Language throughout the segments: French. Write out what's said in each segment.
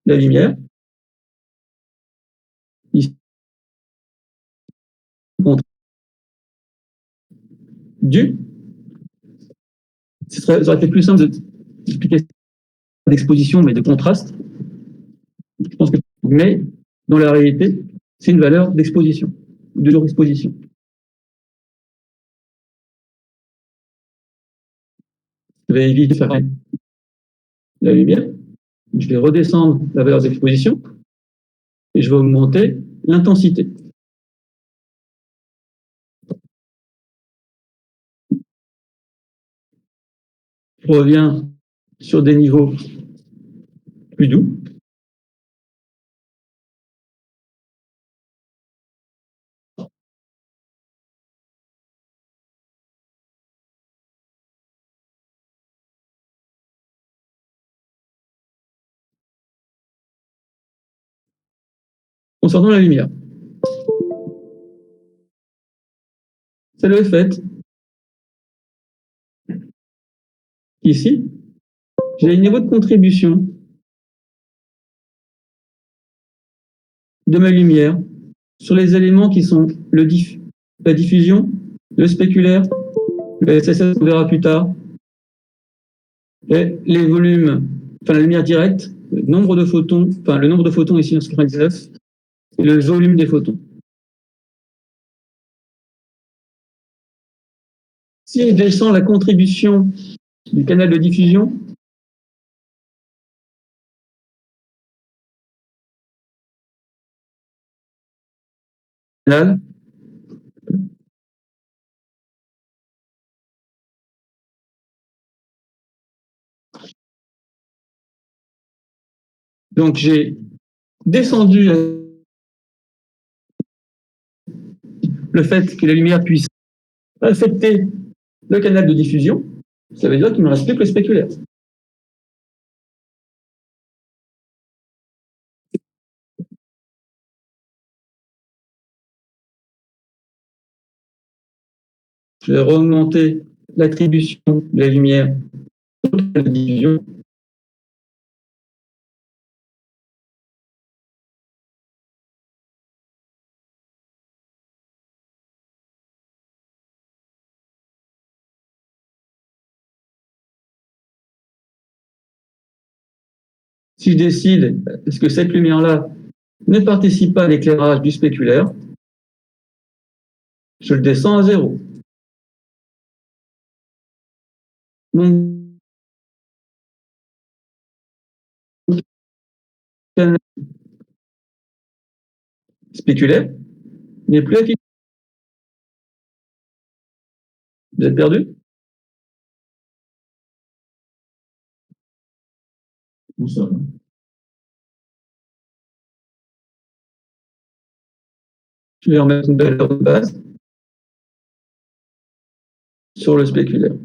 la lumière, ici, du. Ça aurait été plus simple d'expliquer d'exposition, mais de contraste. Je pense que, mais dans la réalité, c'est une valeur d'exposition, de surexposition. Je vais éviter de faire la lumière. Je vais redescendre la valeur d'exposition et je vais augmenter l'intensité. Je reviens sur des niveaux plus doux. Concernant la lumière, c'est le fait qu'ici, j'ai un niveau de contribution de ma lumière sur les éléments qui sont la diffusion, le spéculaire, le SSS, on verra plus tard, et les volumes, enfin la lumière directe, le nombre de photons ici en 99, et le volume des photons. Si je descends la contribution du canal de diffusion, donc j'ai descendu le fait que la lumière puisse affecter le canal de diffusion, ça veut dire qu'il ne me reste plus que le spéculaire. Je vais augmenter l'attribution de la lumière au canal de diffusion. Si je décide, est-ce que cette lumière-là ne participe pas à l'éclairage du spéculaire, je le descends à 0. Mon canal spéculaire n'est plus efficace. Vous êtes perdu? Où ça? Je vais en mettre une valeur de base sur le spéculaire.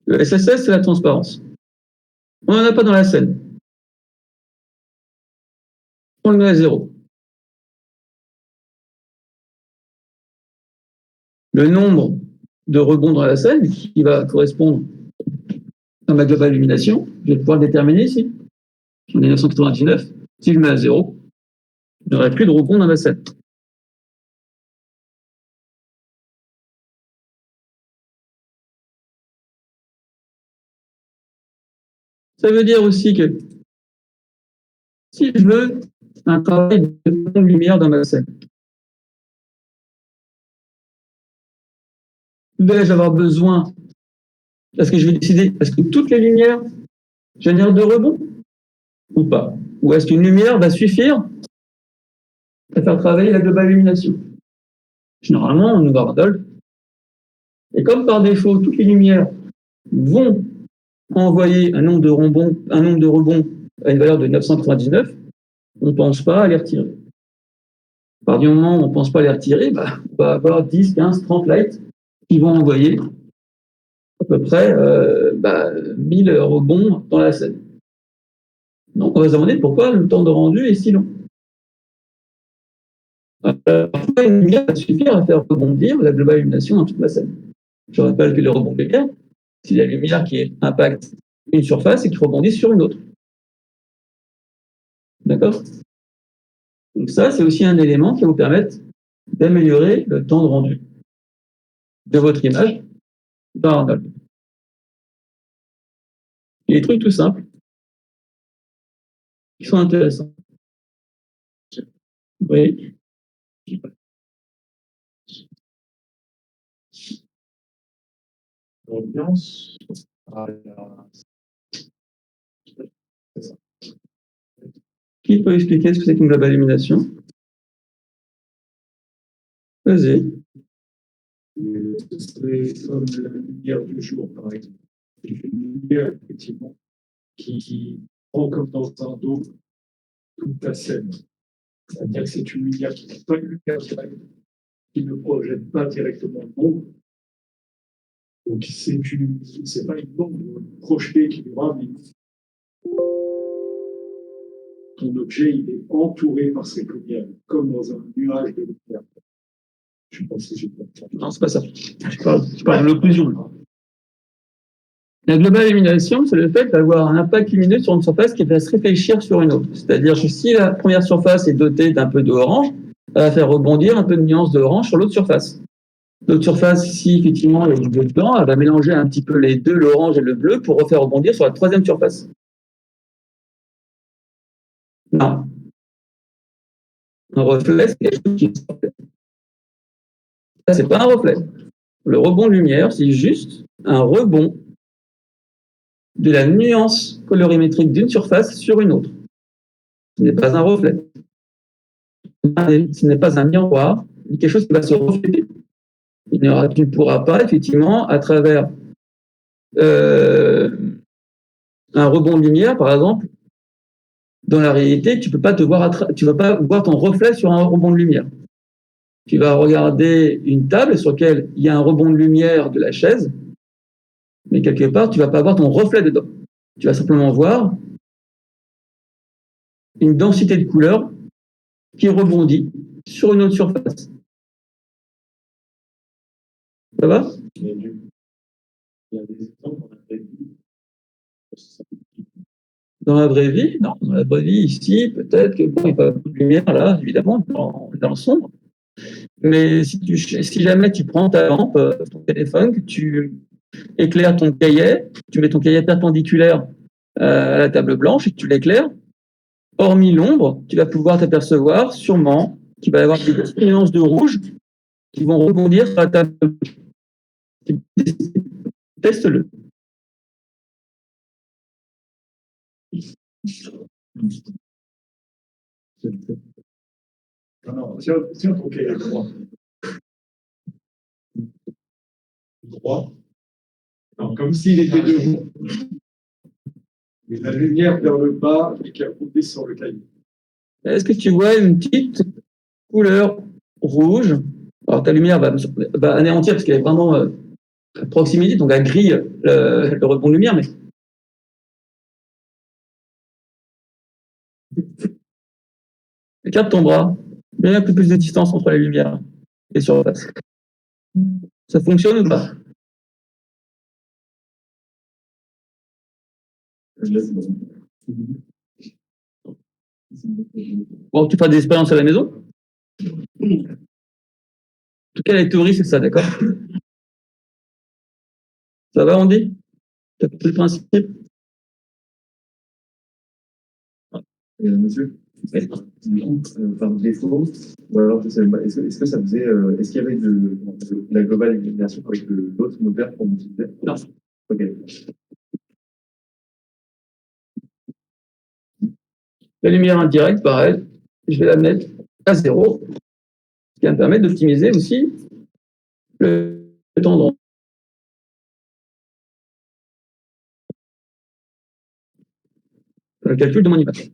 Le SSS, c'est la transparence. On n'en a pas dans la scène. On le met à 0. Le nombre de rebonds dans la scène, qui va correspondre à ma globale illumination, je vais pouvoir le déterminer ici. En 1999, si je le mets à 0, je n'aurai plus de rebonds dans ma scène. Ça veut dire aussi que si je veux un travail de lumière dans ma scène, vais-je avoir besoin, parce que je vais décider, est-ce que toutes les lumières génèrent de rebonds ou pas? Ou est-ce qu'une lumière va suffire à faire travailler la globale illumination? Généralement, on nous va Randolph. Et comme par défaut, toutes les lumières vont envoyer un nombre de rebonds à une valeur de 999, on ne pense pas à les retirer. À partir du moment où on ne pense pas à les retirer, on va avoir 10, 15, 30 lights qui vont envoyer à peu près 1000 rebonds dans la scène. Donc on va se demander pourquoi le temps de rendu est si long. Parfois, une lumière va suffire à faire rebondir la globale illumination dans toute ma scène. Je rappelle que les rebonds éclairs C'est la lumière qui impacte une surface et qui rebondit sur une autre. D'accord? Donc ça, c'est aussi un élément qui va vous permettre d'améliorer le temps de rendu de votre image par Arnold. Il y a des trucs tout simples qui sont intéressants. Oui. L'ambiance. Qui peut expliquer ce que c'est qu'une global illumination? Vas-y. C'est comme la lumière du jour, par exemple. C'est une lumière, effectivement, qui prend comme dans un dôme toute la scène. C'est-à-dire que c'est une lumière qui n'est pas une lumière directe, qui ne projette pas directement l'ombre. Donc, c'est pas une ombre projetée qui nous ramène. Ton objet, il est entouré par cette lumière, comme dans un nuage de lumière. Je ne sais pas si j'ai compris. Non, c'est pas ça. Je parle de l'occlusion. La global illumination, c'est le fait d'avoir un impact lumineux sur une surface qui va se réfléchir sur une autre. C'est-à-dire que si la première surface est dotée d'un peu d'orange, elle va faire rebondir un peu de nuance de orange sur l'autre surface. L'autre surface, si effectivement il y a du bleu dedans, elle va mélanger un petit peu les deux, l'orange et le bleu, pour refaire rebondir sur la troisième surface. Non. Un reflet, c'est quelque chose qui est reflet. Ça, c'est pas un reflet. Le rebond de lumière, c'est juste un rebond de la nuance colorimétrique d'une surface sur une autre. Ce n'est pas un reflet. Ce n'est pas un miroir, ni quelque chose qui va se refléter. Tu ne pourras pas, effectivement, à travers un rebond de lumière, par exemple, dans la réalité, tu ne vas pas voir ton reflet sur un rebond de lumière. Tu vas regarder une table sur laquelle il y a un rebond de lumière de la chaise, mais quelque part, tu ne vas pas voir ton reflet dedans. Tu vas simplement voir une densité de couleurs qui rebondit sur une autre surface. Ça va? Il y a des exemples qu'on a fait. Dans la vraie vie, non. Dans la vraie vie, ici, peut-être que bon, il n'y a pas beaucoup de lumière, là, évidemment, dans le sombre. Mais si jamais tu prends ta lampe, ton téléphone, que tu éclaires ton cahier, tu mets ton cahier perpendiculaire à la table blanche et que tu l'éclaires, hormis l'ombre, tu vas pouvoir t'apercevoir sûrement qu'il va y avoir des petites nuances de rouge qui vont rebondir sur la table blanche. Teste-le. Non, tiens ton cahier droit. Droit. Non, comme s'il était debout. Et la lumière vers le bas et qui a roulé sur le cahier. Est-ce que tu vois une petite couleur rouge? Alors ta lumière va anéantir parce qu'elle est vraiment à proximité, donc elle grille le rebond de lumière, mais écarte ton bras, bien un peu plus de distance entre les lumières et surface. Ça fonctionne ou pas? Bon, tu feras des expériences à la maison. En tout cas, la théorie, c'est ça, d'accord? Ça va, Andy? Tu as compris le principe? Monsieur, du coup, par défaut, ou alors je sais pas, est-ce que ça faisait, est-ce qu'il y avait de la globale illumination avec l'autre moteur qu'on utilisait? Non. Ok. La lumière indirecte, pareil, je vais la mettre à 0, ce qui va me permettre d'optimiser aussi le temps de rendu. Le calcul de mon image.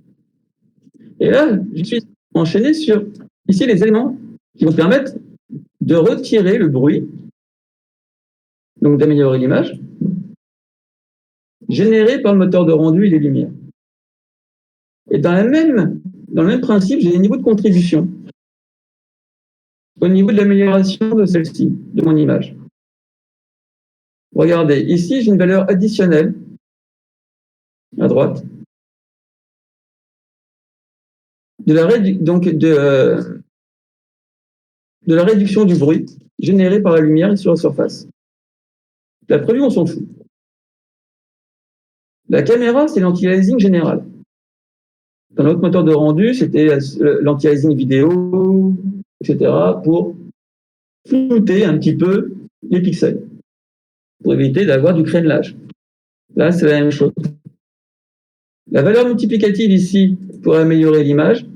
Et là, je suis enchaîné sur ici les éléments qui vont permettre de retirer le bruit, donc d'améliorer l'image, généré par le moteur de rendu et les lumières. Et dans le même principe, j'ai des niveaux de contribution au niveau de l'amélioration de celle-ci, de mon image. Regardez, ici, j'ai une valeur additionnelle à droite de la réduction du bruit généré par la lumière sur la surface. La prévue, on s'en fout. La caméra, c'est l'anti-aliasing général. Dans notre moteur de rendu, c'était l'anti-aliasing vidéo, etc., pour flouter un petit peu les pixels, pour éviter d'avoir du crénelage. Là, c'est la même chose. La valeur multiplicative ici, pour améliorer l'image,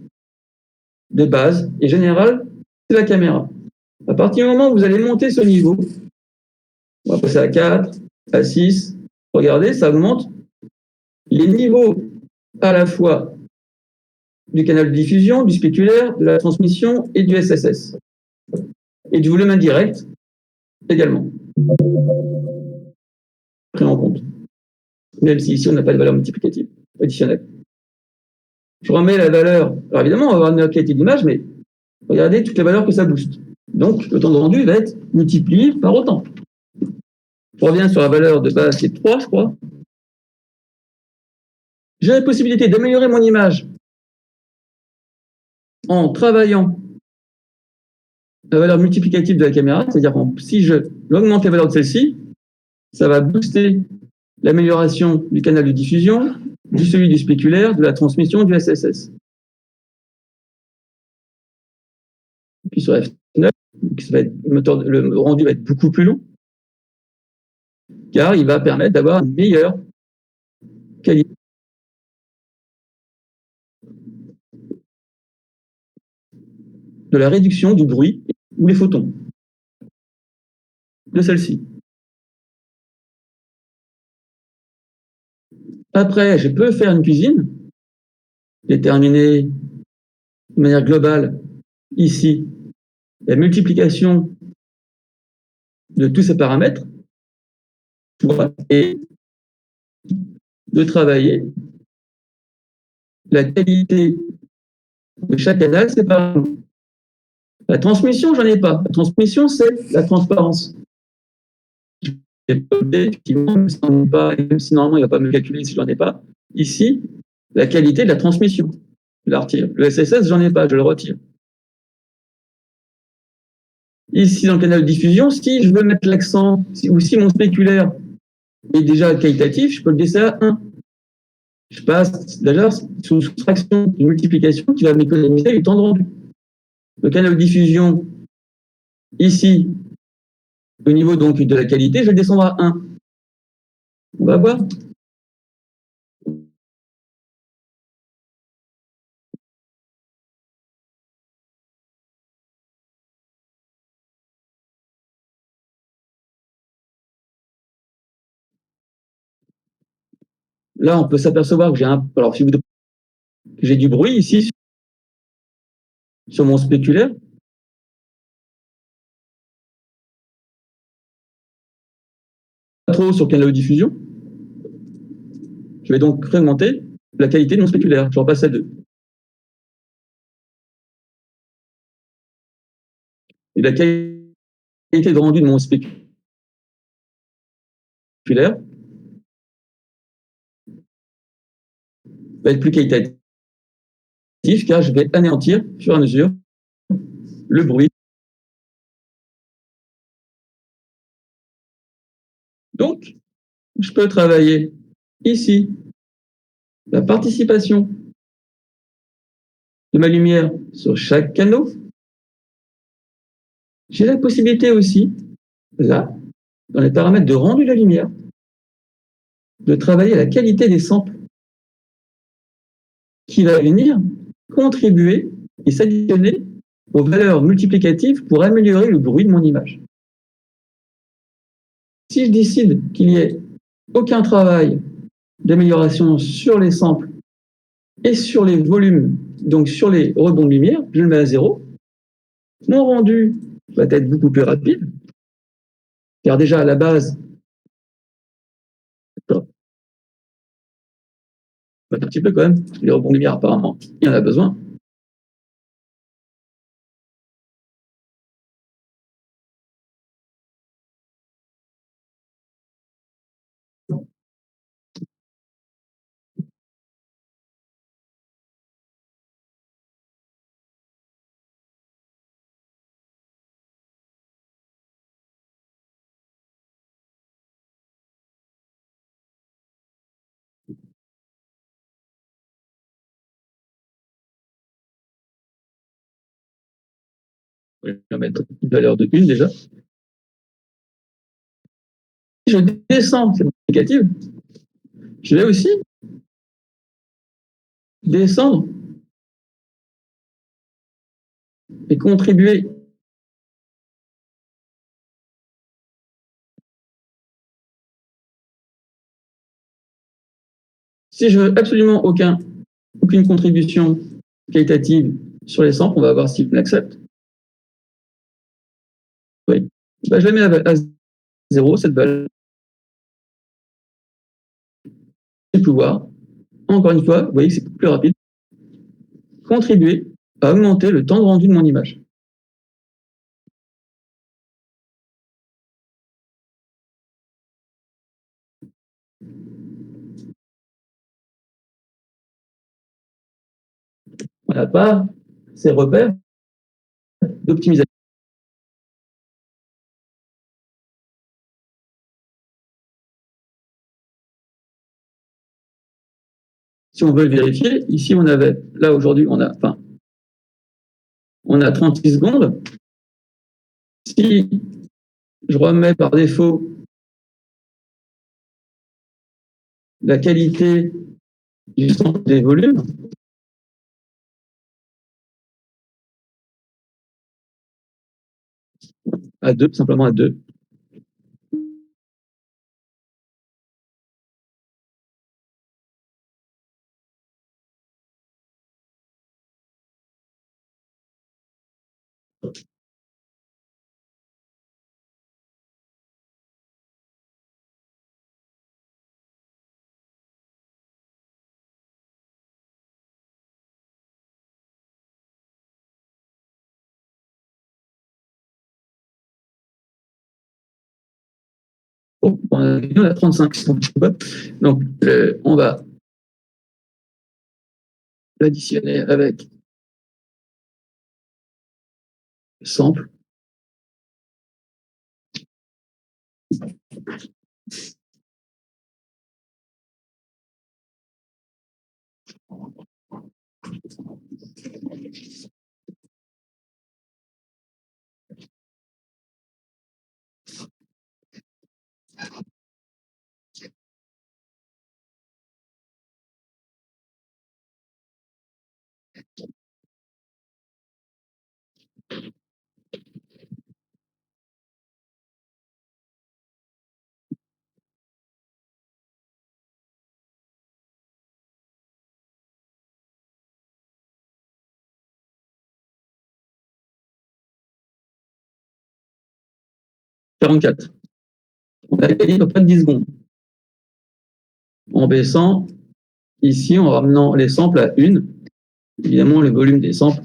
de base et générale, c'est la caméra. À partir du moment où vous allez monter ce niveau, on va passer à 4, à 6, regardez, ça augmente les niveaux à la fois du canal de diffusion, du spéculaire, de la transmission et du SSS. Et du volume indirect également. Pris en compte. Même si ici on n'a pas de valeur multiplicative additionnelle. Je remets la valeur. Alors évidemment, on va avoir une meilleure qualité d'image, mais regardez toutes les valeurs que ça booste. Donc le temps de rendu va être multiplié par autant. Je reviens sur la valeur de base qui est 3, je crois. J'ai la possibilité d'améliorer mon image en travaillant la valeur multiplicative de la caméra, c'est-à-dire que si je augmente la valeur de celle-ci, ça va booster l'amélioration du canal de diffusion, du celui du spéculaire, de la transmission, du SSS. Puis sur F9, le rendu va être beaucoup plus long, car il va permettre d'avoir une meilleure qualité. De la réduction du bruit ou les photons de celle-ci. Après, je peux faire une cuisine, déterminer de manière globale ici la multiplication de tous ces paramètres et de travailler la qualité de chaque canal séparément. La transmission, j'en ai pas. La transmission, c'est la transparence. Effectivement, même si même si normalement il ne va pas me calculer si j'en ai pas. Ici, la qualité de la transmission, je la retire. Le SSS, j'en ai pas, je le retire. Ici, dans le canal de diffusion, si je veux mettre l'accent, ou si mon spéculaire est déjà qualitatif, je peux le baisser à 1. Je passe d'ailleurs sur une soustraction, une multiplication qui va m'économiser du temps de rendu. Le canal de diffusion, ici, au niveau donc de la qualité, je vais le descendre à 1. On va voir. Là, on peut s'apercevoir que j'ai du bruit ici sur mon spéculaire. Pas trop sur le canal de diffusion. Je vais donc augmenter la qualité de mon spéculaire. Je repasse à 2. Et la qualité de rendu de mon spéculaire va être plus qualitative car je vais anéantir au fur et à mesure le bruit. Donc, je peux travailler ici la participation de ma lumière sur chaque canal. J'ai la possibilité aussi, là, dans les paramètres de rendu de la lumière, de travailler la qualité des samples qui va venir contribuer et s'additionner aux valeurs multiplicatives pour améliorer le bruit de mon image. Si je décide qu'il n'y ait aucun travail d'amélioration sur les samples et sur les volumes, donc sur les rebonds de lumière, je le mets à 0. Mon rendu va être beaucoup plus rapide, car déjà à la base, un petit peu quand même, les rebonds de lumière apparemment, il y en a besoin. Je vais mettre une valeur de 1 déjà. Si je descends cette négative, je vais aussi descendre et contribuer. Si je veux absolument aucune contribution qualitative sur les samples, on va voir si on accepte. Oui. Ben, je la mets à 0, cette valeur. Et pouvoir, encore une fois, vous voyez que c'est plus rapide, contribuer à augmenter le temps de rendu de mon image. On n'a pas ces repères d'optimisation. Si on veut le vérifier, ici on avait, là aujourd'hui, on a 36 secondes. Si je remets par défaut la qualité du sample des volumes, à 2, simplement à 2. Bon, on a 35 secondes. Donc, on va l'additionner avec le sample. « 44. On a gagné à peu près 10 secondes. En baissant, ici, en ramenant les samples à 1, évidemment, le volume des samples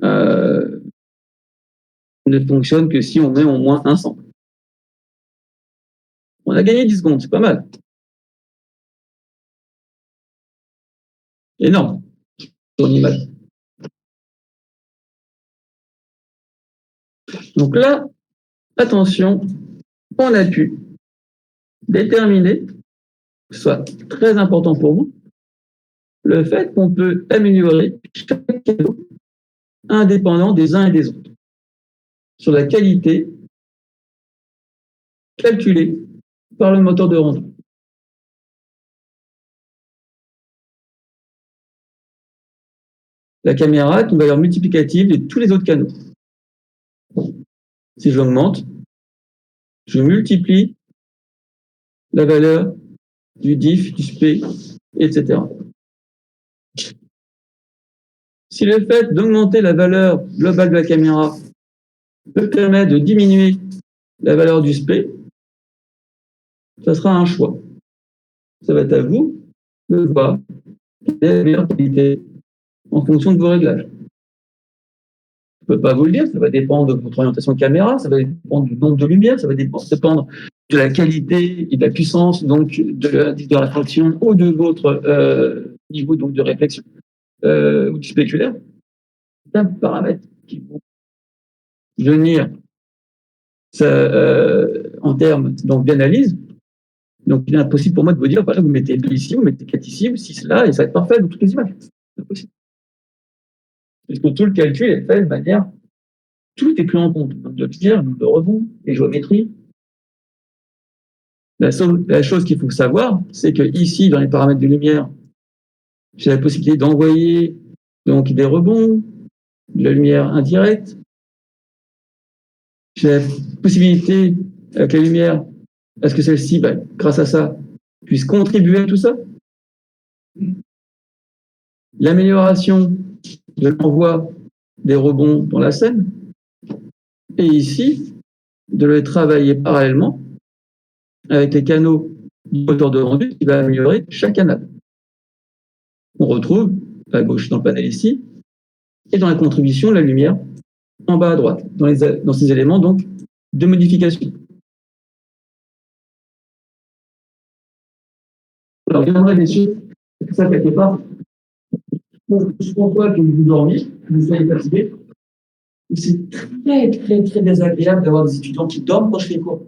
ne fonctionne que si on met au moins un sample. On a gagné 10 secondes, c'est pas mal. Énorme. Sur une image. Donc là, attention, on a pu déterminer, que ce soit très important pour vous, le fait qu'on peut améliorer chaque canal indépendant des uns et des autres sur la qualité calculée par le moteur de rendu. La caméra est une valeur multiplicative de tous les autres canaux. Si j'augmente, je multiplie la valeur du diff, du SP, etc. Si le fait d'augmenter la valeur globale de la caméra peut permettre de diminuer la valeur du SP, ça sera un choix. Ça va être à vous de voir quelle est la meilleure qualité en fonction de vos réglages. Je ne peux pas vous le dire, ça va dépendre de votre orientation caméra, ça va dépendre du nombre de lumière, ça va dépendre de la qualité et de la puissance donc de l'indice de réfraction ou de votre niveau donc de réflexion ou du spéculaire. C'est un paramètre qui vont venir en termes d'analyse. Donc, il est impossible pour moi de vous dire, voilà, vous mettez 2 ici, vous mettez 4 ici, ou 6 là, et ça va être parfait dans toutes les images. C'est impossible. Parce que tout le calcul est fait de manière ne fait plus en compte. Donc, de lumière, de rebond, les géométries. La chose qu'il faut savoir, c'est que ici, dans les paramètres de lumière, j'ai la possibilité d'envoyer donc des rebonds, de la lumière indirecte. J'ai la possibilité, avec la lumière, à ce que celle-ci, grâce à ça, puisse contribuer à tout ça. L'amélioration de l'envoi des rebonds dans la scène. Et ici, de le travailler parallèlement avec les canaux du moteur de rendu qui va améliorer chaque canal. On retrouve à gauche dans le panel ici, et dans la contribution, la lumière en bas à droite, dans ces éléments donc de modification. Alors, j'aimerais bien sûr, c'est ça quelque part, je comprends que vous dormiez, que vous soyez fatigué. C'est très désagréable d'avoir des étudiants qui dorment quand je fais cours.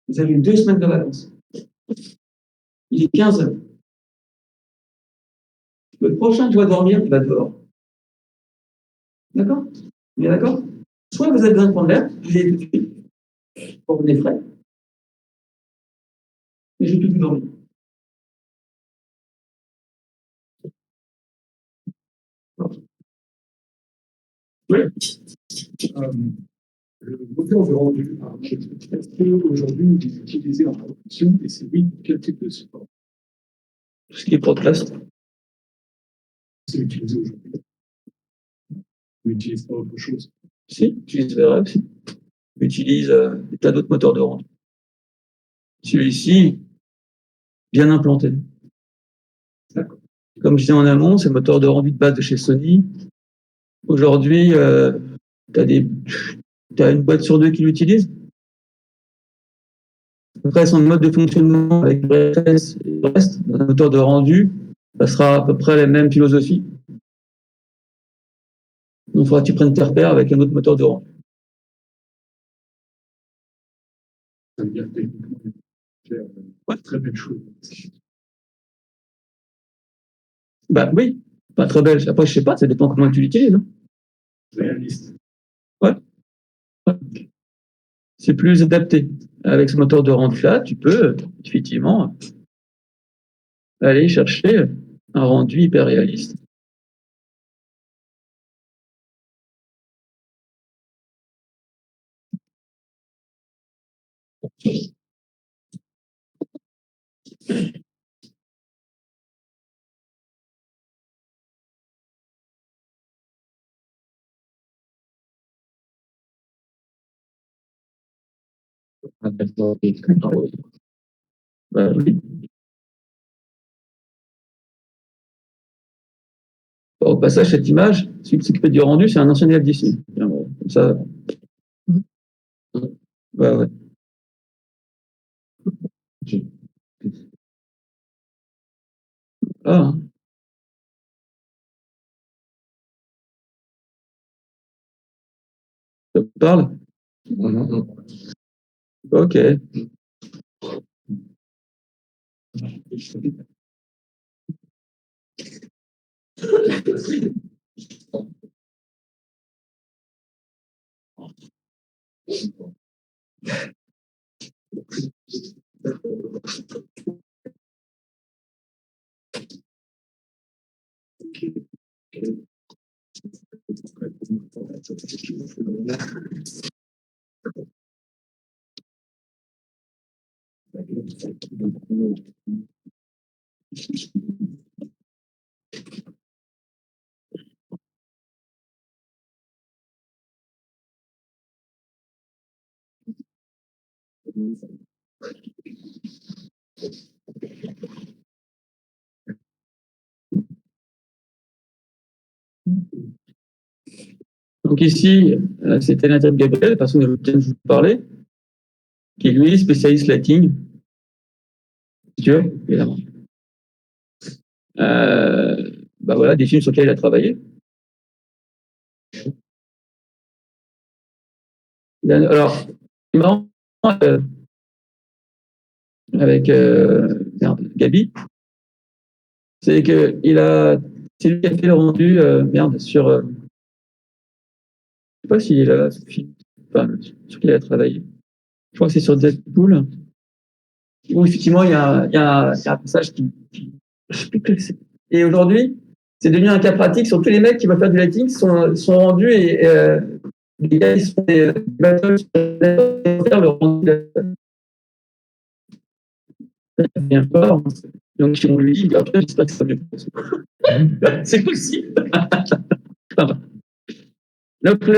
Vous avez 2 semaines de vacances. Il est 15 heures. Le prochain qui doit dormir, il va dehors. D'accord? On est d'accord? Soit vous avez besoin de prendre l'air, vous allez tout de suite, pour venir frais, mais je vais tout de dormir. Oui. Le moteur de rendu, est-ce qu'aujourd'hui il est utilisé en production et c'est oui, quel type de support? Tout ce qui est broadcast. C'est utilisé aujourd'hui. On n'utilise pas autre chose. Si, utilise VRF aussi. Utilise des tas d'autres moteurs de rendu. Celui-ci, bien implanté. D'accord. Comme je disais en amont, c'est le moteur de rendu de base de chez Sony. Aujourd'hui, tu as une boîte sur 2 qui l'utilise. Après, son mode de fonctionnement avec RFS et le reste, dans un moteur de rendu, ça sera à peu près la même philosophie. Donc, il faudra que tu prennes tes repères avec un autre moteur de rendu. Ça veut dire techniquement, faire très belle chose. Oui, pas très belle. Après, je sais pas, ça dépend comment tu l'utilises. Hein. Réaliste. Ouais. C'est plus adapté. Avec ce moteur de rendu-là, tu peux effectivement aller chercher un rendu hyper réaliste. Oui. Au passage, cette image, celui qui s'occupait du rendu, c'est un ancien élève d'ici. Comme ça. Ouais. Ah. Ça te parle? Ok. Donc ici, c'était Nathan Gabriel, la personne dont je vous parlais, qui lui est spécialiste lighting. Dieu, évidemment. Voilà, des films sur lesquels il a travaillé. Alors, c'est marrant avec Gabi, c'est que c'est lui qui a fait le rendu sur sais pas s'il est là, ce film. Enfin, sur qui il a travaillé. Je crois que c'est sur Deadpool. Où effectivement, il y a un passage je sais plus que c'est. Et aujourd'hui, c'est devenu un cas pratique sur tous les mecs qui veulent faire du lighting sont rendus et les gars, ils sont des battles sur faire le rendu. Bien fort. Donc, on lui dit, après, j'espère que ça va mieux. C'est possible. Donc,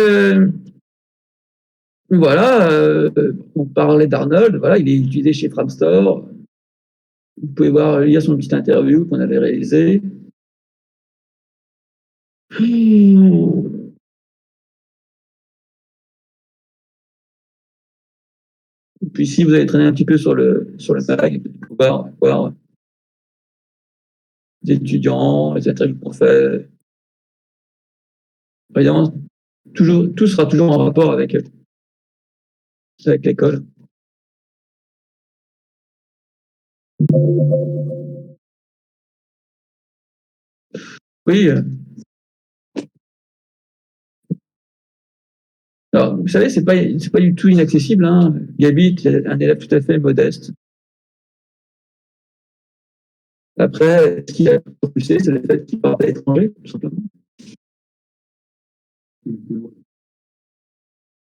voilà, on parlait d'Arnold, voilà, il est utilisé chez Framstore. Vous pouvez lire son petite interview qu'on avait réalisée. Et puis si vous allez traîner un petit peu sur le mag, vous pouvez voir des étudiants, les interviews qu'on fait. Évidemment, tout sera toujours en rapport avec l'école. Oui. Alors, vous savez, c'est pas du tout inaccessible. Hein. Gabi, est un élève tout à fait modeste. Après, ce qui a propulsé, c'est le fait qu'il parte à l'étranger, tout simplement.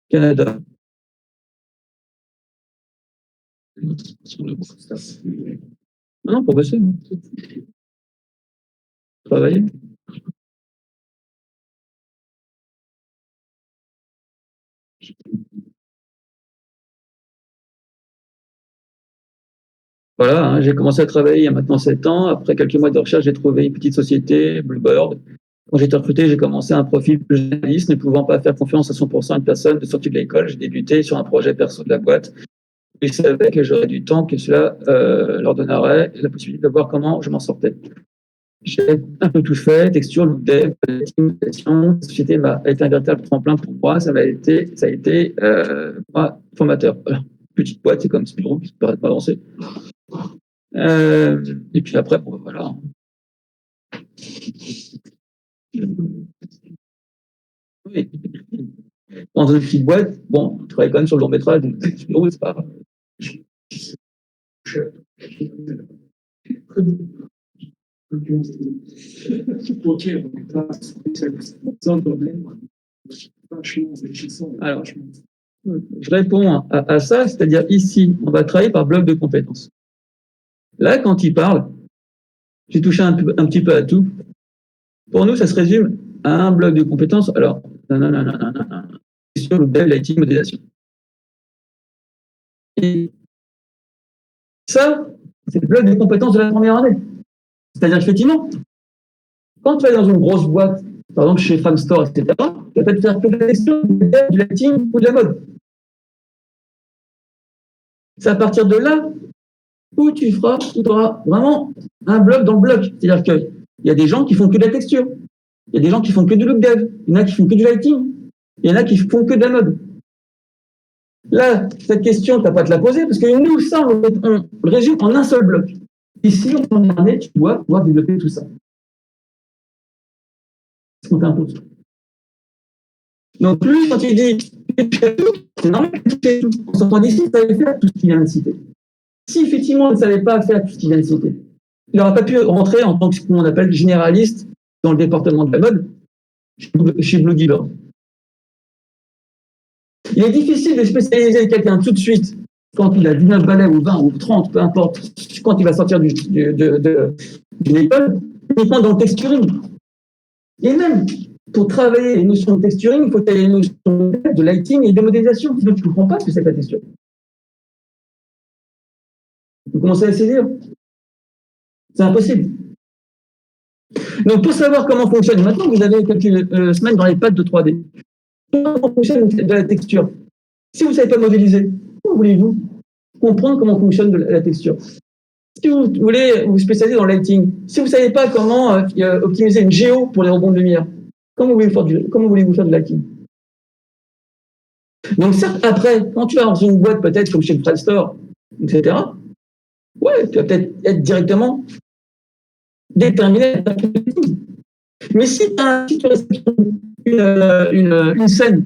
Canada. Non, pour bosser. Travailler. Voilà, hein, j'ai commencé à travailler il y a maintenant 7 ans. Après quelques mois de recherche, j'ai trouvé une petite société, Bluebird. Quand j'ai été recruté, j'ai commencé un profil plus généraliste, ne pouvant pas faire confiance à 100% à une personne de sortie de l'école. J'ai débuté sur un projet perso de la boîte. Et je savais que j'aurais du temps, que cela leur donnerait la possibilité de voir comment je m'en sortais. J'ai un peu tout fait, texture, look dev, communication. La société a été un véritable tremplin pour moi. Ça a été formateur. Alors, petite boîte, c'est comme Spiro, qui ne paraît pas avancer. Et puis après, bon, voilà. Oui. Dans une petite boîte, bon, on travaille quand même sur le long métrage, donc Spiro, c'est pas grave. Alors, je réponds à ça, c'est-à-dire ici, on va travailler par bloc de compétences. Là, quand il parle, j'ai touché un petit peu à tout. Pour nous, ça se résume à un bloc de compétences. Alors, sur le dev, l'IT, modélisation. Et ça, c'est le bloc de compétences de la première année. C'est-à-dire effectivement, quand tu vas dans une grosse boîte, par exemple chez Framstore, etc., tu vas peut-être faire que de la gestion, du lighting ou de la mode. C'est à partir de là où tu auras vraiment un bloc dans le bloc. C'est-à-dire qu'il y a des gens qui font que de la texture. Il y a des gens qui font que du look dev. Il y en a qui font que du lighting. Il y en a qui font que de la mode. Là, cette question, tu n'as pas à te la poser parce que nous, ça, on le résume en un seul bloc. Ici, en première année, tu dois pouvoir développer tout ça. C'est ce qu'on t'impose. Donc, lui, quand il dit c'est normal que tu fais tout. On s'entend d'ici, tu savais faire tout ce qu'il vient de citer. Si effectivement, il ne savait pas faire tout ce qu'il vient de citer, il n'aurait pas pu rentrer en tant que ce qu'on appelle généraliste dans le département de la mode chez Bluebird. Il est difficile de spécialiser quelqu'un tout de suite quand il a 19 balais ou 20 ou 30, peu importe, quand il va sortir d'une école, uniquement dans le texturing. Et même, pour travailler les notions de texturing, il faut qu'il y ait les notions de lighting et de modélisation. Sinon, tu ne comprends pas ce que c'est que la texture. Vous commencez à saisir. C'est impossible. Donc, pour savoir comment fonctionne, maintenant, vous avez quelques semaines dans les pattes de 3D. Comment fonctionne de la texture? Si vous ne savez pas modéliser, comment voulez-vous comprendre comment fonctionne la texture? Si vous voulez vous spécialiser dans le lighting, si vous ne savez pas comment optimiser une géo pour les rebonds de lumière, comment voulez-vous faire du lighting? Donc certes, après, quand tu vas dans une boîte peut-être comme chez le Framstore, etc., ouais, tu vas peut-être être directement déterminé. Mais si tu restes une scène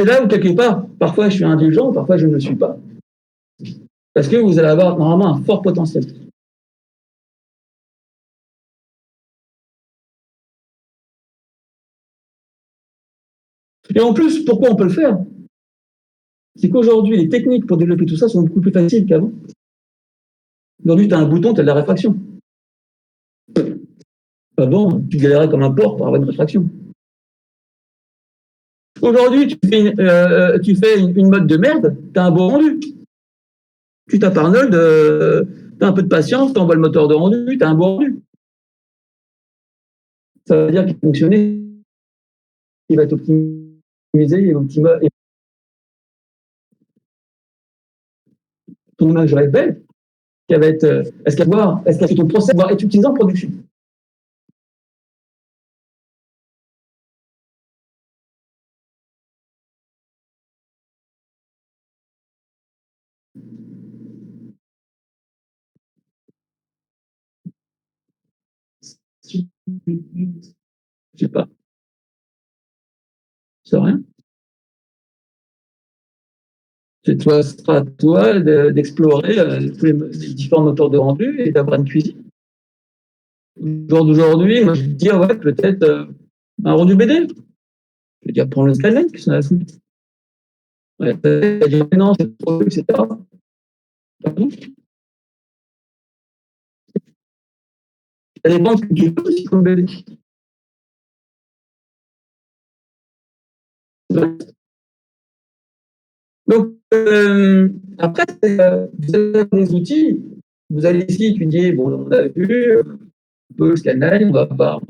C'est là où, quelque part, parfois je suis indulgent, parfois je ne le suis pas. Parce que vous allez avoir normalement un fort potentiel. Et en plus, pourquoi on peut le faire? C'est qu'aujourd'hui, les techniques pour développer tout ça sont beaucoup plus faciles qu'avant. Aujourd'hui, tu as un bouton, tu as de la réfraction. Avant, tu galérais comme un porc pour avoir une réfraction. Aujourd'hui, tu fais une mode de merde, tu as un beau rendu. Tu tapes Arnold, tu as un peu de patience, tu envoies le moteur de rendu, tu as un beau rendu. Ça veut dire qu'il fonctionner, il va être optimisé et optimal. Ton image va être belle. Est-ce qu'elle fait ton process va être utilisé en production? Je sais pas, c'est rien. C'est à toi d'explorer tous les différents moteurs de rendu et d'avoir une cuisine. Au jour d'aujourd'hui, moi je vais te dire, ouais, peut-être un rendu BD. Je vais dire, prends le scanline, qui sont à la suite. Ouais, dire, non, c'est trop, etc. Pardon. Ça dépend de ce que tu veux aussi comme BD. Donc, après, vous avez des outils. Vous allez ici étudier, bon, on a vu, un peu le scanline, on va voir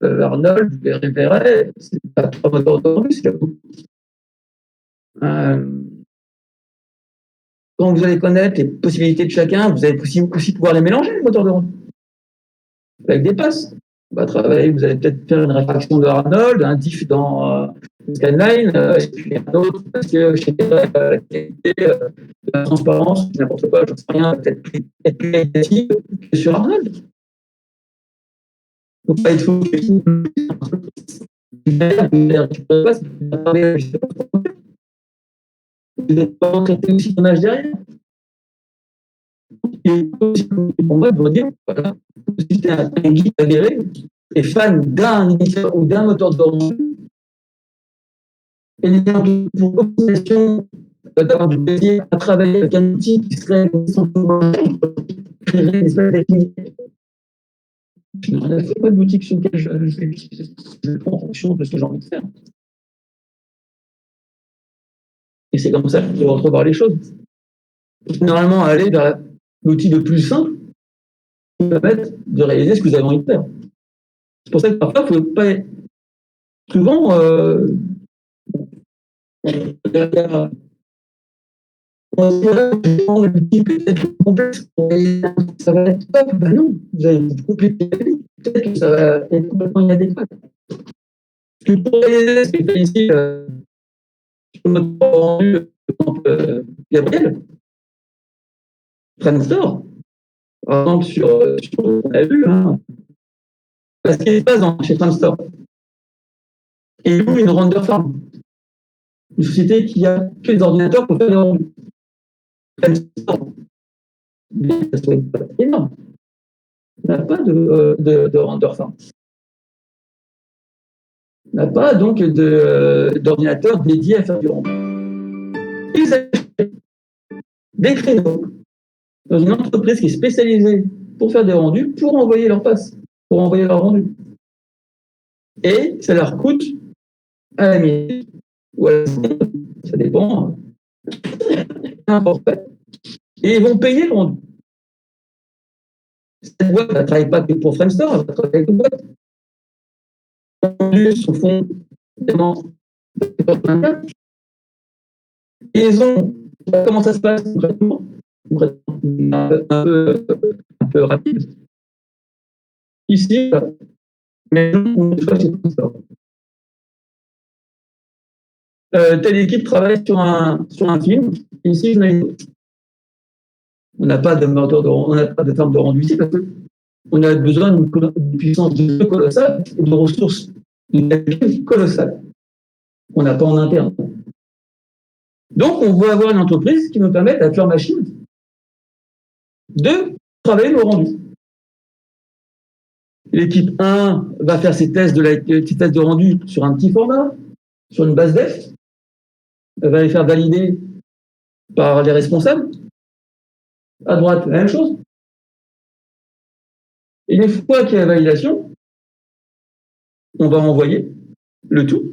Arnold, vous verrez, c'est pas trois moteurs de rendu, c'est beaucoup. Quand vous allez connaître les possibilités de chacun, vous allez aussi pouvoir les mélanger, les moteurs de rendu, avec des passes. On va travailler, vous allez peut-être faire une réfraction de Arnold, un diff dans Scanline, et puis un autre, parce que chez la qualité, la transparence, n'importe quoi, je ne sais rien, peut-être être plus qualitatif que sur Arnold. Il ne faut pas être fou. Vous n'êtes pas traité aussi d'image derrière. Et pour moi, je veux dire, voilà, si tu es un guide avéré et fan d'un éditeur ou d'un moteur de rendu, et pour l'optimisation d'avoir du plaisir à travailler avec un outil qui serait créerait une espèce d'activité. Je n'ai pas de boutique sur lequel je vais l'utiliser. Je le prends en fonction de ce que j'ai envie de faire. Et c'est comme ça que je vais recevoir les choses. Normalement, aller vers l'outil le plus simple qui va permettre de réaliser ce que vous avez envie de faire. C'est pour ça que parfois, il ne faut pas être. Souvent, on dit peut-être complexe, ça va être top. Ben non, vous allez vous compliquer. Peut-être que ça va être complètement inadéquat. Parce que pour réaliser ce que fait ici, sur notre rendu, par exemple, Gabriel, Framestore, par exemple, on a vu, hein, parce qu'il se passe chez Framestore. Et nous, une render farm, une société qui a que des ordinateurs pour faire des rendus. Mais ça soit pas énorme. On n'a pas de render farm. On n'a pas donc d'ordinateur dédié à faire du rendu. Ils achètent des créneaux dans une entreprise qui est spécialisée pour faire des rendus, pour envoyer leur passe, pour envoyer leur rendu. Et ça leur coûte à la minute ou à la seconde, ça dépend, un forfait. Et ils vont payer le rendu. Cette boîte ne travaille pas que pour Framestore, elle va travailler avec une boîte. Au fond, et ils ont. Comment ça se passe concrètement? Un peu rapide. Ici, mais on choisit chez Framestore. Telle équipe travaille sur un film. Ici, on n'a pas de moteur on n'a pas de forme de rendu ici parce qu'on a besoin d'une puissance de jeu colossale et de ressources colossales qu'on n'a pas en interne. Donc, on veut avoir une entreprise qui nous permette, avec leur machine, de travailler nos rendus. L'équipe 1 va faire ses tests de rendu sur un petit format, sur une base def. Elle va les faire valider par les responsables. À droite, la même chose. Et une fois qu'il y a la validation, on va envoyer le tout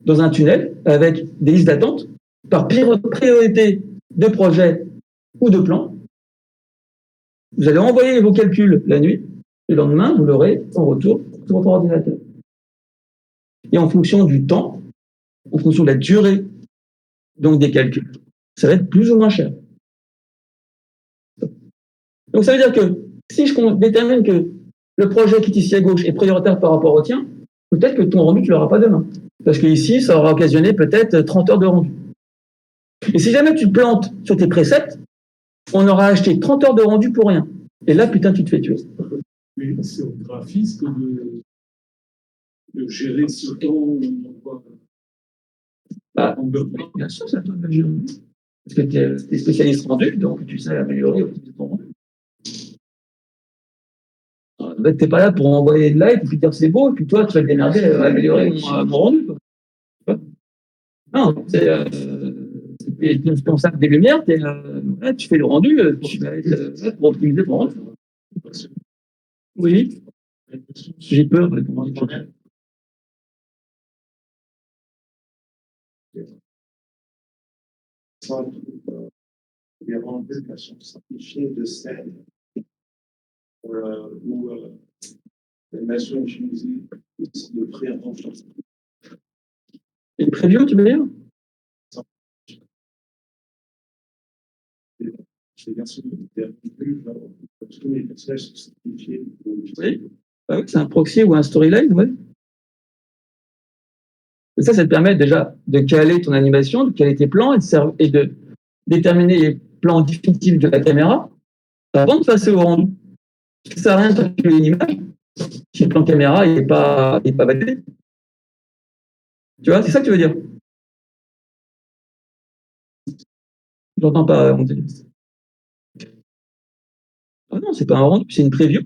dans un tunnel avec des listes d'attente par priorité de projet ou de plan. Vous allez envoyer vos calculs la nuit, et le lendemain, vous l'aurez en retour sur votre ordinateur. Et en fonction du temps, en fonction de la durée donc des calculs, ça va être plus ou moins cher. Donc ça veut dire que si je détermine que le projet qui est ici à gauche est prioritaire par rapport au tien, peut-être que ton rendu, tu ne l'auras pas demain. Parce que ici, ça aura occasionné peut-être 30 heures de rendu. Et si jamais tu te plantes sur tes préceptes, on aura acheté 30 heures de rendu pour rien. Et là, putain, tu te fais tuer. Mais c'est au graphiste de gérer ce temps où on voit. Bien sûr, c'est à toi de le gérer. Parce que tu es spécialiste rendu, donc tu sais améliorer ton rendu. Tu n'es pas là pour envoyer de live et puis dire c'est beau, et puis toi, tu vas te démerder à améliorer mon rendu. Quoi. Non, tu es responsable des lumières, tu fais le rendu, tu vas être là pour optimiser ton rendu. Oui, j'ai peur de ton rendu. Les rendus sont simplifiés de scène où l'animation est utilisée de pré-rendu. Et le preview, tu veux dire? C'est bien sûr tous les personnages sont simplifiés. Oui, bah oui, c'est un proxy ou un storyline, oui. Et ça te permet déjà de caler ton animation, de caler tes plans et de déterminer les plans définitifs de la caméra avant de passer au rendu. Ça ne sert à rien de calculer une image si le plan caméra n'est pas validé. Tu vois, c'est ça que tu veux dire? Je n'entends pas, on dit. Ah non, c'est pas un rendu, c'est une preview.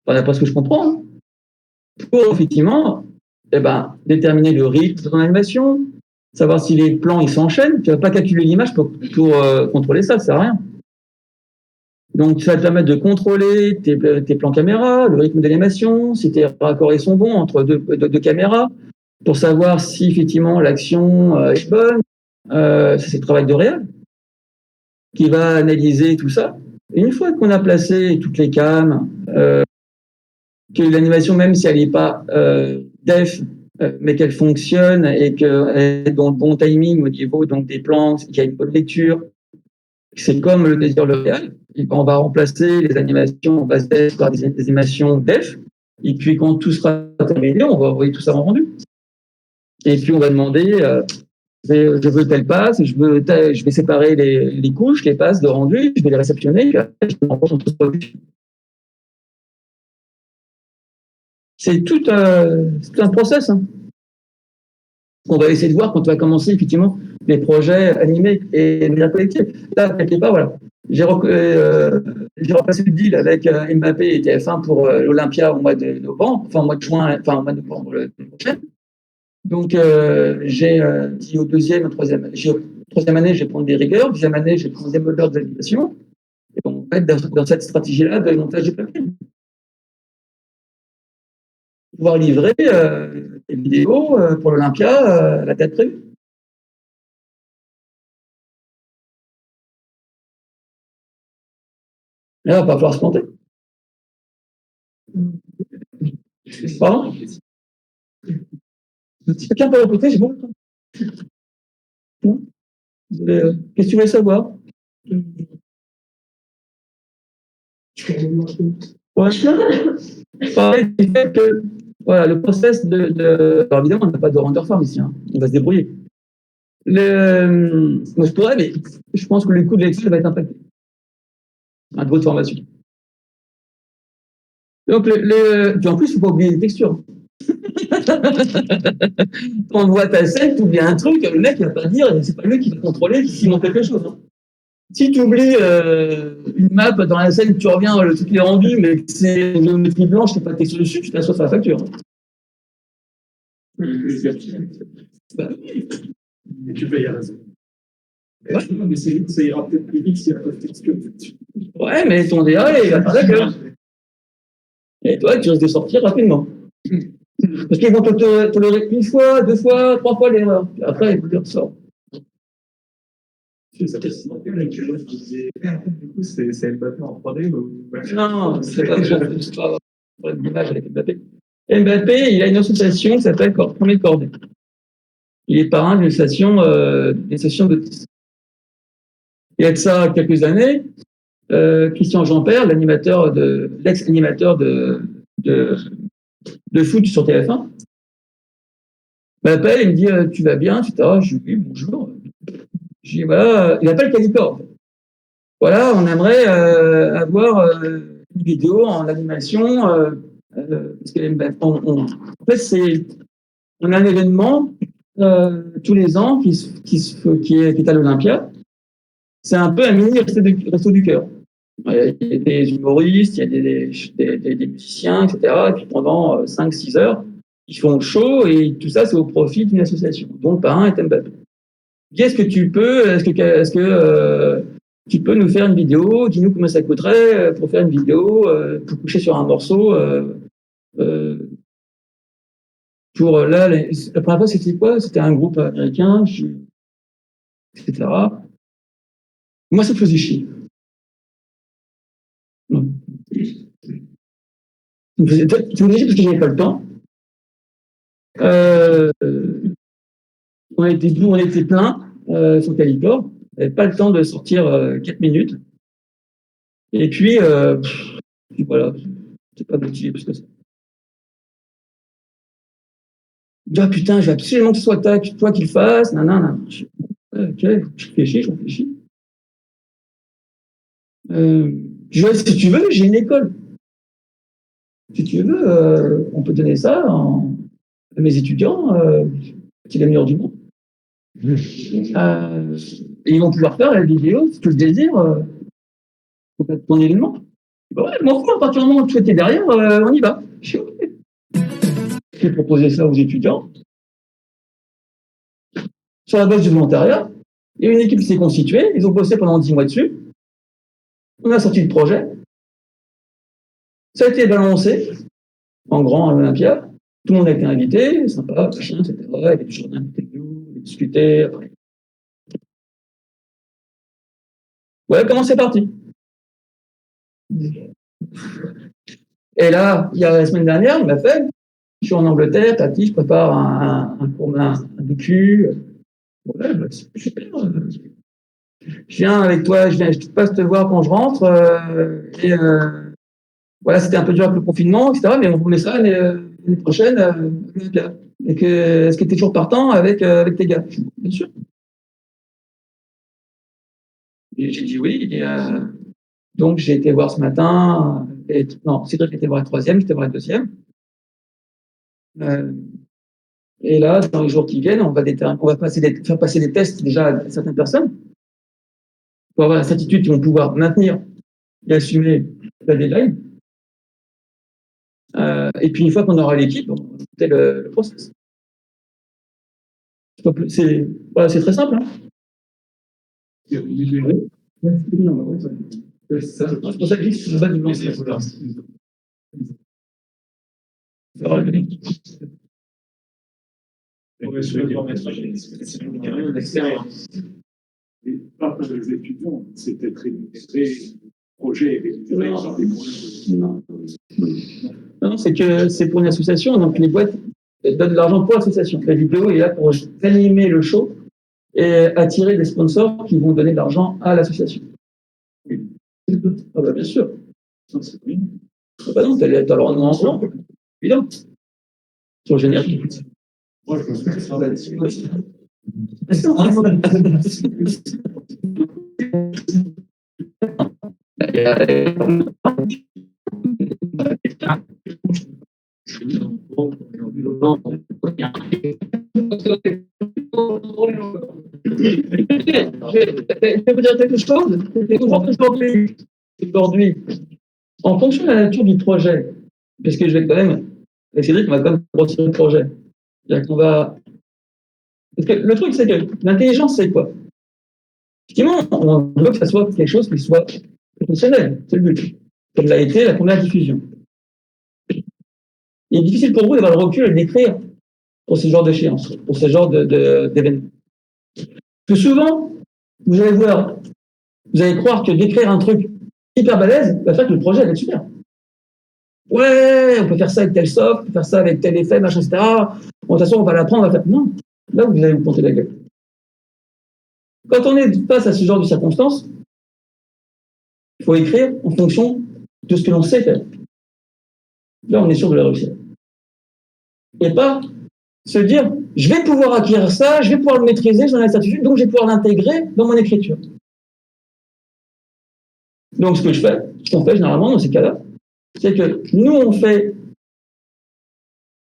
Enfin, d'après ce que je comprends. Hein. Pour effectivement déterminer le rythme de ton animation, savoir si les plans ils s'enchaînent. Tu ne vas pas calculer l'image pour contrôler ça sert à rien. Donc, ça va te permettre de contrôler tes plans caméra, le rythme d'animation, si tes raccords sont bons entre deux caméras, pour savoir si effectivement l'action est bonne. Ça, c'est le travail de réal qui va analyser tout ça. Et une fois qu'on a placé toutes les cams, que l'animation, même si elle n'est pas def, mais qu'elle fonctionne et qu'elle est dans le bon timing au niveau donc, des plans, qu'il y a une bonne lecture, c'est comme le désir le réel. On va remplacer les animations en base def par des animations def. Et puis, quand tout sera terminé, on va envoyer tout ça en rendu. Et puis, on va demander je veux telle passe, je vais séparer les couches, les passes de rendu, je vais les réceptionner, puis après, je vais envoyer sur tout produit. C'est tout un process. Hein. On va essayer de voir quand on va commencer effectivement les projets animés et de manière collective. Là, quelque part, voilà. J'ai repassé le deal avec Mbappé et TF1 pour l'Olympia au mois de novembre, enfin au mois de juin, enfin au mois de novembre l'année prochaine. Donc j'ai dit au troisième année, je vais prendre des rigueurs, deuxième année, je vais prendre des moteurs d'animation. Et donc, en fait, dans cette stratégie-là de montage du papier. Pouvoir livrer des vidéos pour l'Olympia à la date prévue. Là, il va pas falloir se planter. Pardon? Si quelqu'un peut répéter, j'ai bon. Qu'est-ce que tu voulais savoir? Pareil, du fait que voilà, le process alors évidemment, on n'a pas de render farm ici, hein. On va se débrouiller. Moi, je pourrais, mais je pense que le coût de l'Excel va être impacté. Un gros de formation. Donc, puis en plus, il ne faut pas oublier les textures. On voit ta scène, tu oublies un truc, le mec, il va pas dire, c'est pas lui qui va contrôler s'il manque quelque chose. Hein. Si tu oublies une map dans la scène, tu reviens, le truc est rendu, mais que c'est une géométrie blanche, c'est pas texte dessus, tu t'assois sur la facture. Bah, Et tu payes à raison. Ouais. Mais ça ira peut-être plus vite s'il n'y a pas de texture. ouais, mais ton DA, il va faire la gueule. Et toi, tu risques de sortir rapidement. Parce qu'ils vont te tolérer une fois, 2 fois, 3 fois l'erreur. Puis après, ils vous le ressortent. Du coup, c'est Mbappé en 3D ou... Non, c'est pas pour l'image avec Mbappé. Mbappé, il a une association qui s'appelle Premier Cordée. Il est parrain d'une station d'autisme. Il y a de ça quelques années, Christian Jean-Père, l'ex-animateur de foot sur TF1, m'appelle et me dit tu vas bien, etc. Je lui dis bonjour. Je dis voilà, il appelle Calicore. Voilà, on aimerait avoir une vidéo en animation. Parce que, en fait, on a un événement tous les ans qui est à l'Olympia. C'est un peu un mini resto du cœur. Il y a des humoristes, il y a des musiciens, etc. Et puis pendant 5-6 heures, ils font le show et tout ça, c'est au profit d'une association, dont le parrain est Mbappé. Est-ce que tu peux nous faire une vidéo? Dis-nous combien ça coûterait pour faire une vidéo, pour coucher sur un morceau. Pour là, la première fois, c'était quoi? C'était un groupe américain, etc. Moi, ça me faisait chier. Ça me faisait chier parce que j'avais pas le temps. On était plein sur Calicore. On n'avait pas le temps de sortir 4 minutes. Et puis voilà, c'est pas motivé plus que ça. Ah putain, je veux absolument que ce soit toi qui le fasses, nanana. Ok, je réfléchis. Si tu veux, j'ai une école. Si tu veux, on peut donner ça à mes étudiants, qui est le meilleur du monde. Et ils vont pouvoir faire la vidéo, si tu le désires, pour ton événement. Ouais, m'en fous, à partir du moment où tu étais derrière, on y va. J'ai proposé ça aux étudiants. Sur la base du volontariat, il y a une équipe qui s'est constituée, ils ont bossé pendant 10 mois dessus. On a sorti le projet. Ça a été balancé en grand à l'Olympia. Tout le monde a été invité, sympa, machin, etc. Il y avait du jardin à côté de nous, on a discuté. Ouais, comment c'est parti? Et là, il y a la semaine dernière, il m'a fait, je suis en Angleterre, tati, je prépare un docu. Ouais, bah, c'est super. Je viens avec toi, je passe te voir quand je rentre. Voilà, c'était un peu dur avec le confinement, etc. Mais on vous met ça l'année prochaine. Est-ce que tu es toujours partant avec tes gars? Bien sûr. Et j'ai dit oui. Donc j'ai été voir ce matin. Non, Cédric était voir le troisième, j'étais voir le deuxième. Et là, dans les jours qui viennent, on va faire passer des tests déjà à certaines personnes pour avoir la certitude qu'ils vont pouvoir maintenir et assumer la deadline. Et puis une fois qu'on aura l'équipe, on va monter le process. C'est très simple. Hein. C'est pour ça que je dis que c'est le bas du blanc. Et pas pour les étudiants, c'était très projet. Non, c'est pour une association, donc les boîtes donnent de l'argent pour l'association. La vidéo est là pour animer le show et attirer des sponsors qui vont donner de l'argent à l'association. Ah bah bien sûr. Ah bah non, t'as le rendement en blanc, évidemment. Sur le générique. Moi, je me suis ça là-dessus. Non. Je vais vous dire quelque chose. Aujourd'hui, en fonction de la nature du projet, parce que je vais quand même, avec Cédric, on va quand même grossir le projet. C'est-à-dire qu'on va. Parce que le truc, c'est que l'intelligence, c'est quoi? Effectivement, on veut que ça soit quelque chose qui soit professionnel. C'est le but. Comme l'a été la première diffusion. Il est difficile pour vous d'avoir le recul et d'écrire pour ce genre d'échéance, pour ce genre d'événement. Que souvent, vous allez voir, vous allez croire que d'écrire un truc hyper balèze va faire que le projet va être super. Ouais, on peut faire ça avec tel soft, on peut faire ça avec tel effet, machin, etc. Bon, de toute façon, on va l'apprendre, on va faire. Non, là, vous allez vous planter la gueule. Quand on est face à ce genre de circonstances, il faut écrire en fonction de ce que l'on sait faire. Là, on est sûr de la réussir. Et pas se dire, je vais pouvoir acquérir ça, je vais pouvoir le maîtriser, j'en ai la certitude, donc je vais pouvoir l'intégrer dans mon écriture. Donc, ce qu'on fait généralement dans ces cas-là, c'est que nous, on fait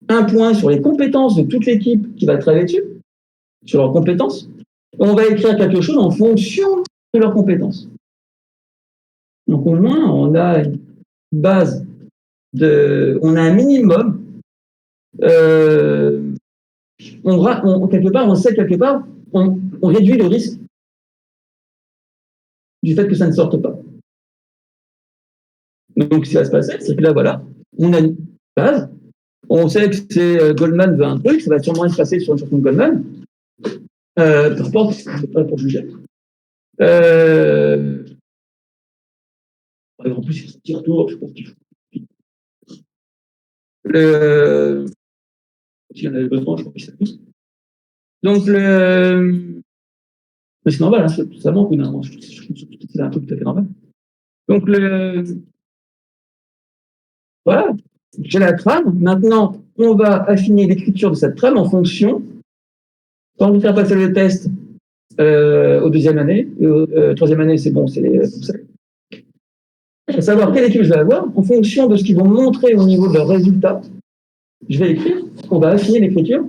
un point sur les compétences de toute l'équipe qui va travailler dessus, sur leurs compétences, et on va écrire quelque chose en fonction de leurs compétences. Donc, au moins, on a une base on a un minimum. Quelque part, on sait quelque part, on réduit le risque du fait que ça ne sorte pas. Donc, ce qui va se passer, c'est que là, voilà, on a une base. On sait que c'est Goldman veut un truc, ça va sûrement être passé sur une chanson de Goldman. Peu importe, c'est pas pour juger. En plus, il y a un petit retour, je pense qu'il faut. S'il y en avait besoin, je crois qu'il s'amuse. Donc, mais c'est normal, hein, ça manque, non, c'est un truc tout à fait normal. Donc, voilà, j'ai la trame. Maintenant, on va affiner l'écriture de cette trame en fonction. Quand on faire passer le test aux deuxième année, troisième année, c'est bon, c'est à savoir quelle équipe je vais avoir, en fonction de ce qu'ils vont montrer au niveau de leurs résultats, je vais écrire, on va affiner l'écriture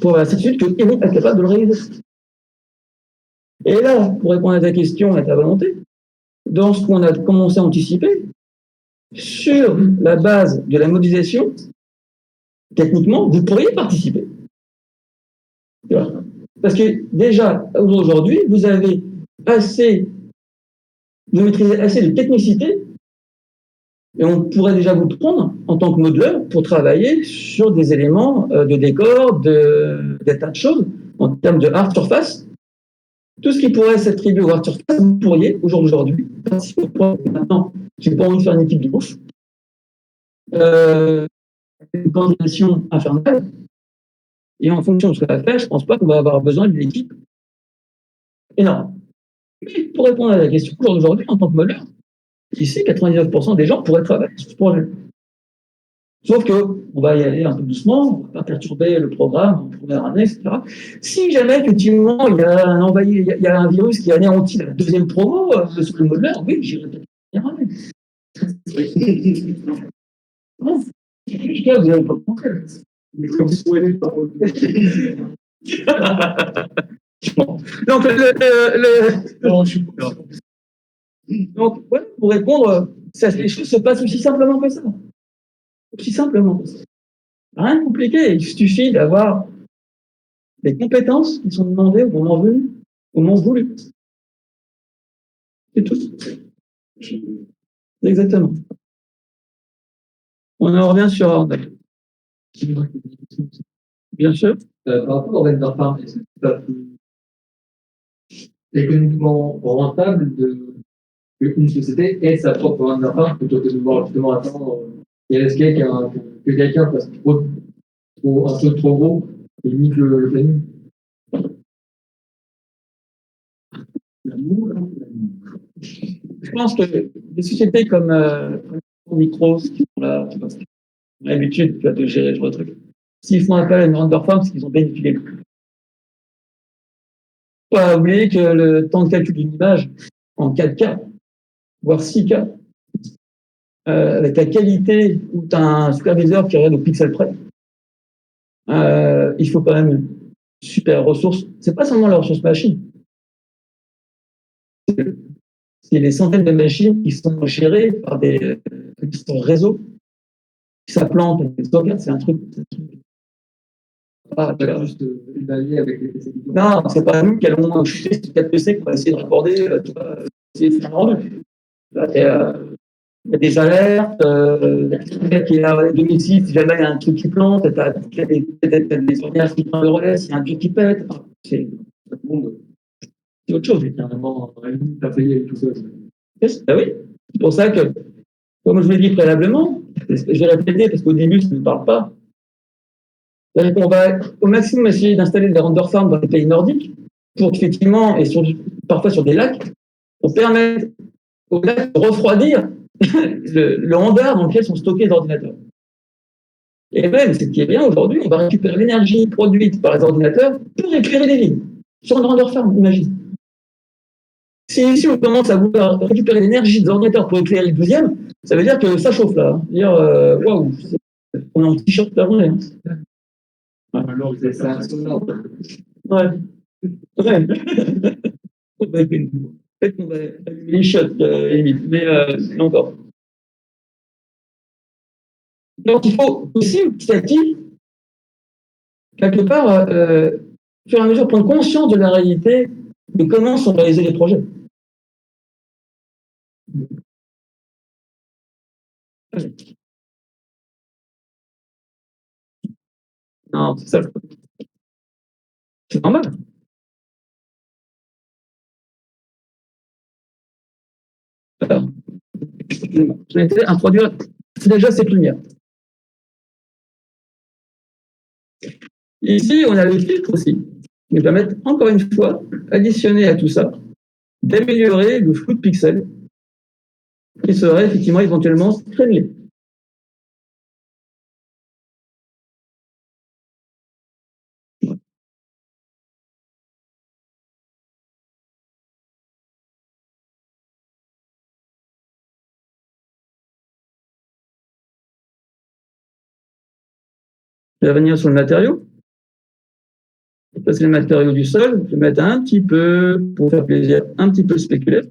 pour avoir la certitude qu'ils vont être capables de le réaliser. Et là, pour répondre à ta question, à ta volonté, dans ce qu'on a commencé à anticiper, sur la base de la modélisation, techniquement, vous pourriez participer. Parce que déjà, aujourd'hui, vous maîtrisez assez de technicité, et on pourrait déjà vous prendre en tant que modeleur pour travailler sur des éléments de décor, des tas de choses, en termes de hard surface. Tout ce qui pourrait s'attribuer au hard surface, vous pourriez, au jour d'aujourd'hui, participer au projet. Maintenant, je n'ai pas envie de faire une équipe de ouf. Une coordination infernale. Et en fonction de ce qu'on va faire, je ne pense pas qu'on va avoir besoin d'une équipe énorme. Mais pour répondre à la question, au jour d'aujourd'hui, en tant que modeleur, ici, 99% des gens pourraient travailler sur ce projet. Sauf qu'on va y aller un peu doucement, on ne va pas perturber le programme en première année, etc. Si jamais, effectivement, il y a un virus qui anéantit la deuxième promo sur le modeleur, oui, j'irai peut-être la première année. Non, en tout cas, vous n'avez pas compris. Mais comme soigné par Donc, donc ouais, pour répondre, les choses se passent aussi simplement que ça. Aussi simplement que ça. Rien de compliqué. Il suffit d'avoir les compétences qui sont demandées au moment venu, au moment voulu. C'est tout. Exactement. On en revient sur Arnaud. Bien sûr. Par rapport au vendor farm, est-ce que c'est économiquement rentable qu'une société ait sa propre vendor farm plutôt que de devoir justement attendre et risquer que quelqu'un fasse un truc trop gros et limite le planning? Je pense que des sociétés comme Micros, qui sont là, qui ont l'habitude de gérer ce genre de truc, s'ils font appel à une vendor farm, c'est qu'ils ont bénéficié. Il ne faut pas oublier que le temps de calcul d'une image en 4K, voire 6K, avec la qualité où tu as un superviseur qui regarde au pixel près, il faut quand même une super ressources. C'est pas seulement la ressource machine, c'est les centaines de machines qui sont gérées par des réseaux. Ça plante, c'est un truc. Ah, Pas juste une alliée avec les PC. non, c'est pas nous qui allons chuter sur 4 PC pour essayer de raccorder, tu vois, essayer de faire un rendu. Là, il y a des alertes, il y a quelqu'un qui est là à domicile, si jamais il y a un truc qui plante, t'as des ordinateurs qui prennent le relais, s'il y a un truc qui pète, enfin, c'est autre chose. Carrément, t'as payé tout seul. Ah oui, c'est pour ça que, comme je l'ai dit préalablement, je vais répéter parce qu'au début, ça ne me parle pas. Donc, on va au maximum essayer d'installer des render farms dans les pays nordiques pour qu'effectivement, et parfois sur des lacs, pour permettre aux lacs de refroidir le hangar dans lequel sont stockés les ordinateurs. Et même, ce qui est bien aujourd'hui, on va récupérer l'énergie produite par les ordinateurs pour éclairer les villes. Sur une render farm, imagine. Si ici on commence à vouloir récupérer l'énergie des ordinateurs pour éclairer le 12e, ça veut dire que ça chauffe là. Dire, waouh, on est en t-shirt toute la journée. Hein. Alors, C'est un sonore. Ouais. Ouais. Peut-être qu'on va allumer les shots, limite, mais encore. Donc il faut aussi, petit à petit, quelque part, au fur et à mesure, prendre conscience de la réalité de comment sont réalisés les projets. Non, c'est ça. C'est normal. Alors, je vais essayer d'introduire déjà cette lumière. Ici, on a le filtre aussi, qui nous permet encore une fois, additionné à tout ça, d'améliorer le flou de pixels qui serait effectivement éventuellement crénelé. Je vais revenir sur le matériau. Ça, c'est le matériau du sol. Je vais mettre un petit peu, pour faire plaisir, un petit peu spéculaire.